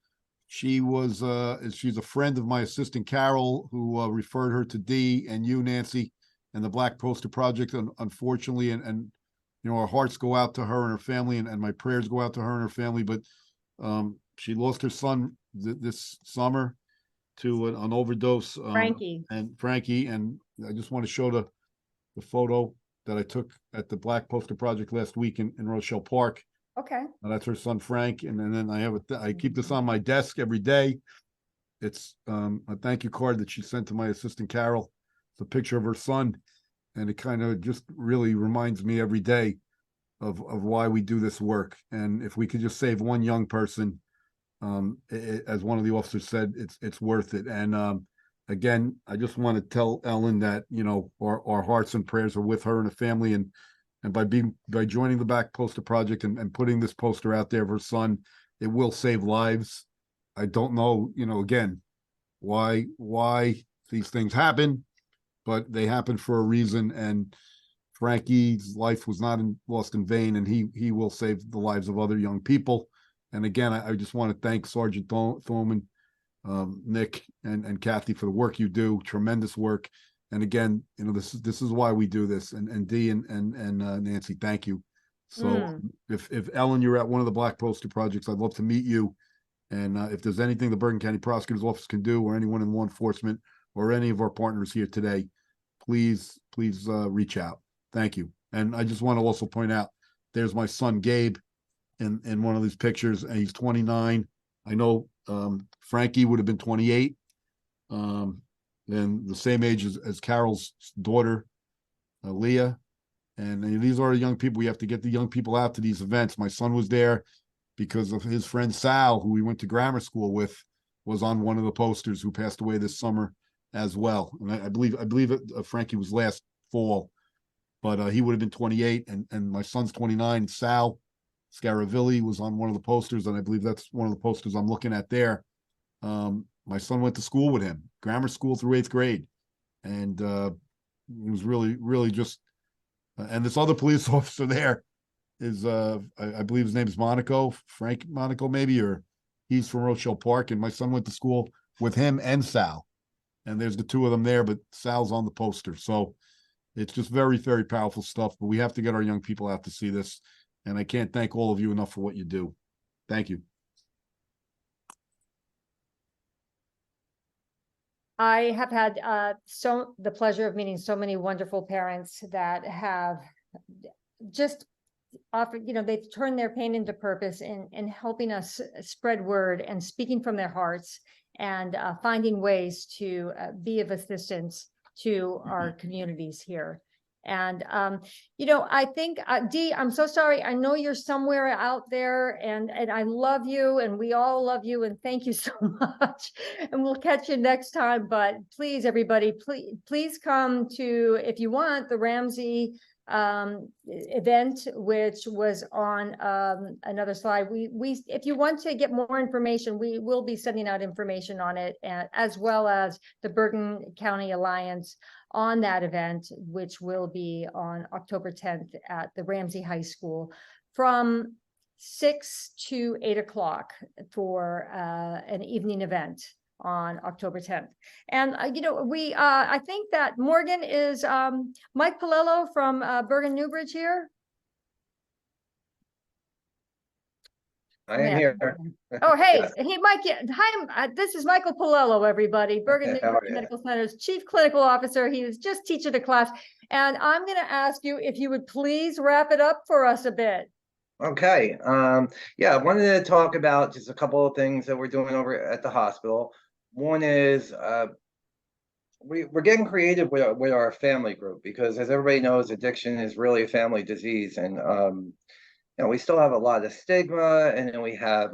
She's a friend of my assistant Carol, who referred her to Dee and you, Nancy, and the Black Poster Project. Unfortunately, and you know, our hearts go out to her and her family, and my prayers go out to her and her family. But she lost her son this summer to an overdose. Frankie. And I just want to show the photo that I took at the Black Poster Project last week in Rochelle Park. Okay. That's her son Frank, and then I keep this on my desk every day. It's a thank you card that she sent to my assistant Carol. It's a picture of her son, and it kind of just really reminds me every day of why we do this work. And if we could just save one young person, as one of the officers said, it's worth it. And again, I just want to tell Ellen that, you know, our hearts and prayers are with her and her family, and by joining the Black Poster Project and putting this poster out there of her son, it will save lives. I don't know, you know, again, why these things happen, but they happen for a reason. And Frankie's life was not lost in vain, and he will save the lives of other young people. And again, I just want to thank Sergeant Thormann, Nick, and Kathi for the work you do. Tremendous work. And again, you know, this is why we do this. And Dee and Nancy, thank you. So if Ellen, you're at one of the Black Poster Projects, I'd love to meet you. And if there's anything the Bergen County Prosecutor's Office can do, or anyone in law enforcement, or any of our partners here today, please reach out. Thank you. And I just want to also point out, there's my son Gabe in one of these pictures, and he's 29. I know Frankie would have been 28. And the same age as Carol's daughter, Leah. And these are the young people. We have to get the young people out to these events. My son was there because of his friend Sal, who we went to grammar school with, was on one of the posters, who passed away this summer as well. And I believe Frankie was last fall, but he would have been 28, and my son's 29. Sal Scaravilli was on one of the posters, and I believe that's one of the posters I'm looking at there. My son went to school with him, grammar school through 8th grade. And He was really just, and this other police officer there is, I believe his name is Frank Monaco maybe, or he's from Rochelle Park, and my son went to school with him and Sal. And there's the two of them there, but Sal's on the poster. So it's just very, very powerful stuff. But we have to get our young people out to see this. And I can't thank all of you enough for what you do. Thank you. I have had the pleasure of meeting so many wonderful parents that have just offered, they've turned their pain into purpose in helping us spread word and speaking from their hearts and finding ways to be of assistance to our communities here. And, I think, Dee, I'm so sorry. I know you're somewhere out there and I love you and we all love you and thank you so much. And we'll catch you next time. But please, everybody, please come to, if you want, the Ramsey event, which was on another slide. If you want to get more information, we will be sending out information on it, as well as the Bergen County Alliance on that event, which will be on October 10th at the Ramsey High School from 6 to 8 o'clock for an evening event on October 10th. And, I think that Morgan is Mike Paolello from Bergen Newbridge here. I am here. Oh, hey, Yes. hey, Mike. Hi, this is Michael Paolello, everybody. Bergen How are Newbridge you? Medical Center's Chief Clinical Officer. He was just teaching a class. And I'm going to ask you if you would please wrap it up for us a bit. Okay. Yeah, I wanted to talk about just a couple of things that we're doing over at the hospital. One is we're getting creative with our family group because, as everybody knows, addiction is really a family disease, and we still have a lot of stigma, and then we have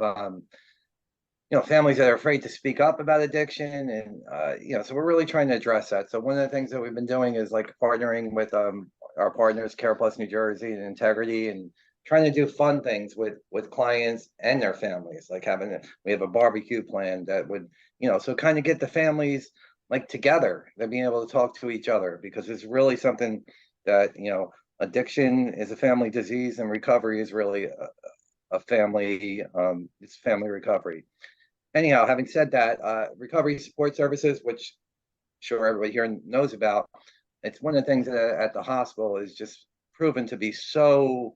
families that are afraid to speak up about addiction, and so we're really trying to address that. So one of the things that we've been doing is like partnering with our partners, Care Plus New Jersey and Integrity, and trying to do fun things with clients and their families, like we have a barbecue plan that would, so kind of get the families like together, they're being able to talk to each other, because it's really something that, addiction is a family disease and recovery is really a family, it's family recovery. Anyhow, having said that, recovery support services, which I'm sure everybody here knows about, it's one of the things that at the hospital is just proven to be so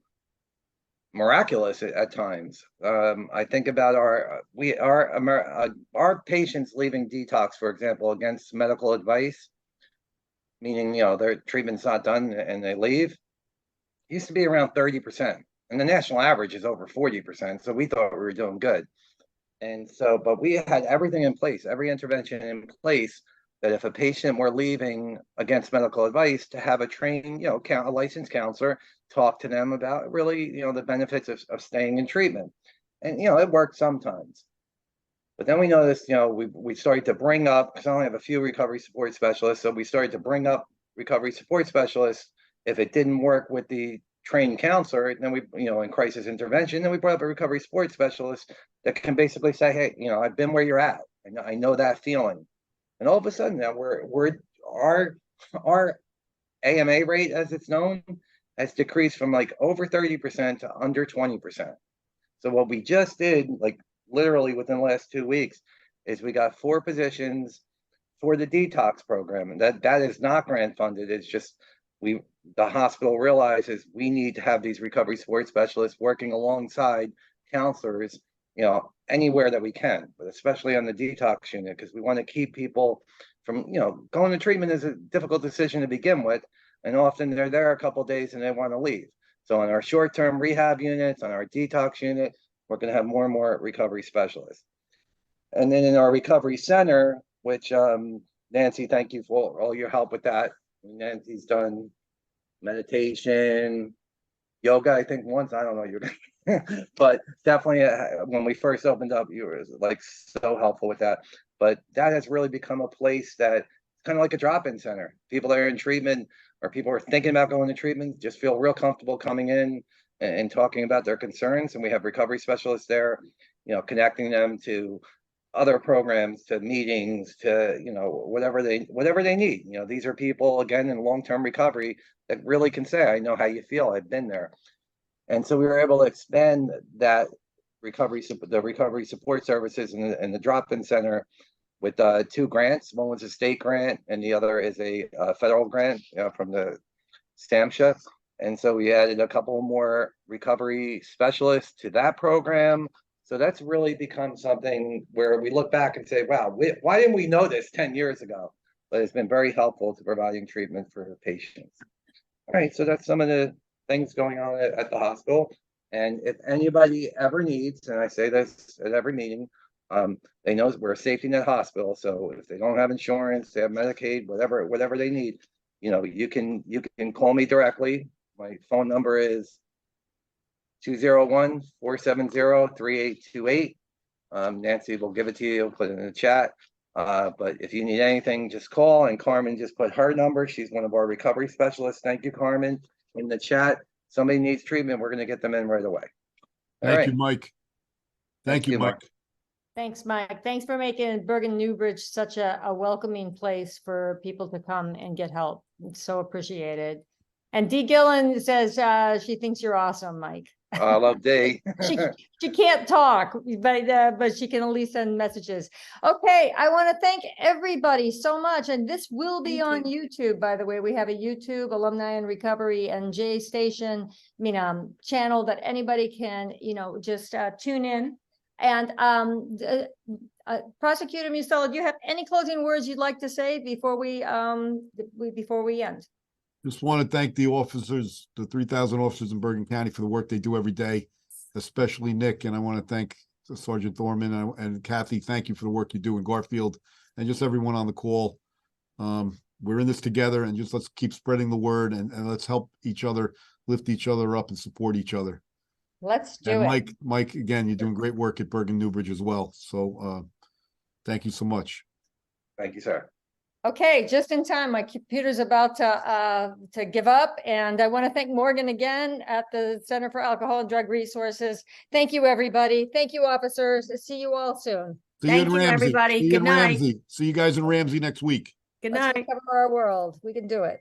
miraculous at times. I think about our patients leaving detox, for example, against medical advice, meaning their treatment's not done and they leave. Used to be around 30%, and the national average is over 40%. So we thought we were doing good, and so but we had everything in place, every intervention in place, that if a patient were leaving against medical advice, to have a trained, a licensed counselor talk to them about really, the benefits of staying in treatment. And, it worked sometimes. But then we noticed, we started to bring up, because I only have a few recovery support specialists, so we started to bring up recovery support specialists. If it didn't work with the trained counselor, then we, in crisis intervention, then we brought up a recovery support specialist that can basically say, hey, I've been where you're at. I know that feeling. And all of a sudden now our AMA rate, as it's known, has decreased from like over 30% to under 20%. So what we just did, like literally within the last 2 weeks, is we got 4 positions for the detox program. And that is not grant funded. It's just the hospital realizes we need to have these recovery support specialists working alongside counselors, anywhere that we can, but especially on the detox unit, because we want to keep people from, going to treatment is a difficult decision to begin with. And often they're there a couple of days and they want to leave. So on our short-term rehab units, on our detox unit, we're going to have more and more recovery specialists. And then in our recovery center, which Nancy, thank you for all your help with that. Nancy's done meditation, yoga, I think once, I don't know, but definitely when we first opened up, you were like so helpful with that. But that has really become a place that kind of like a drop-in center. People that are in treatment or people who are thinking about going to treatment just feel real comfortable coming in and talking about their concerns. And we have recovery specialists there, connecting them to other programs to meetings to, whatever they need. These are people, again, in long-term recovery that really can say, I know how you feel, I've been there. And so we were able to expand that the recovery support services and the drop-in center with 2 grants. One was a state grant and the other is a federal grant from the STAMSHA. And so we added a couple more recovery specialists to that program. So that's really become something where we look back and say, wow, why didn't we know this 10 years ago? But it's been very helpful to providing treatment for patients. All right, so that's some of the things going on at the hospital. And if anybody ever needs, and I say this at every meeting, they know we're a safety net hospital. So if they don't have insurance, they have Medicaid, whatever they need, you can call me directly. My phone number is 201-470-3828. Nancy will give it to you, put it in the chat. But if you need anything, just call. And Carmen just put her number. She's one of our recovery specialists. Thank you, Carmen, in the chat. Somebody needs treatment, we're going to get them in right away. Thank you, Mike. Thank you, Mike. Thanks, Mike. Thanks for making Bergen Newbridge such a welcoming place for people to come and get help. It's so appreciated. And Dee Gillen says she thinks you're awesome, Mike. I love Dee. She can't talk, but she can at least send messages. Okay, I want to thank everybody so much, and this will be on YouTube. By the way, we have a YouTube Alumni in Recovery and J Station, channel that anybody can, just tune in. And Prosecutor Musella, do you have any closing words you'd like to say before we end? Just want to thank the officers, the 3,000 officers in Bergen County for the work they do every day, especially Nick. And I want to thank Sergeant Thormann and Kathi. Thank you for the work you do in Garfield and just everyone on the call. We're in this together, and just let's keep spreading the word and let's help each other, lift each other up and support each other. Let's do it. Mike, again, you're doing great work at Bergen Newbridge as well. So thank you so much. Thank you, sir. Okay, just in time, my computer's about to give up, and I want to thank Morgan again at the Center for Alcohol and Drug Resources. Thank you, everybody. Thank you, officers. See you all soon. Thank you, everybody. Good night. See you guys in Ramsey next week. Good Let's night. recover our world. We can do it.